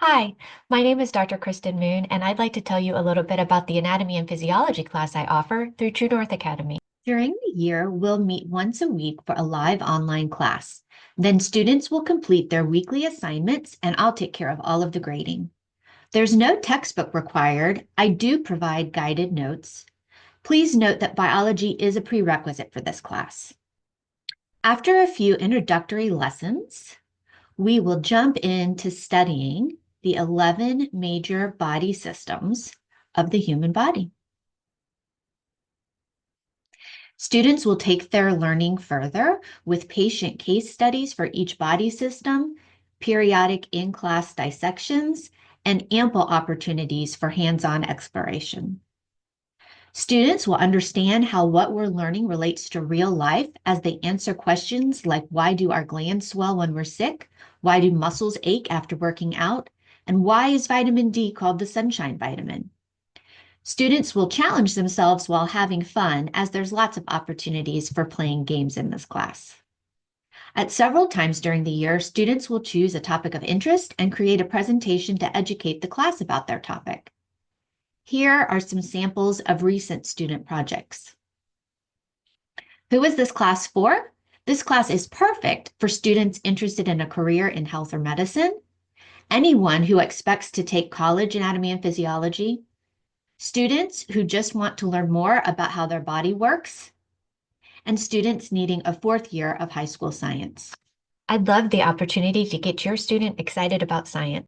Hi, my name is Dr. Kristin Moon, and I'd like to tell you a little bit about the anatomy and physiology class I offer through True North Academy. During the year, we'll meet once a week for a live online class. Then students will complete their weekly assignments and I'll take care of all of the grading. There's no textbook required. I do provide guided notes. Please note that biology is a prerequisite for this class. After a few introductory lessons, we will jump into studying the 11 major body systems of the human body. Students will take their learning further with patient case studies for each body system, periodic in-class dissections, and ample opportunities for hands-on exploration. Students will understand how what we're learning relates to real life as they answer questions like, why do our glands swell when we're sick? Why do muscles ache after working out? And why is vitamin D called the sunshine vitamin? Students will challenge themselves while having fun, as there's lots of opportunities for playing games in this class. At several times during the year, students will choose a topic of interest and create a presentation to educate the class about their topic. Here are some samples of recent student projects. Who is this class for? This class is perfect for students interested in a career in health or medicine, anyone who expects to take college anatomy and physiology, students who just want to learn more about how their body works, and students needing a fourth year of high school science. I'd love the opportunity to get your student excited about science.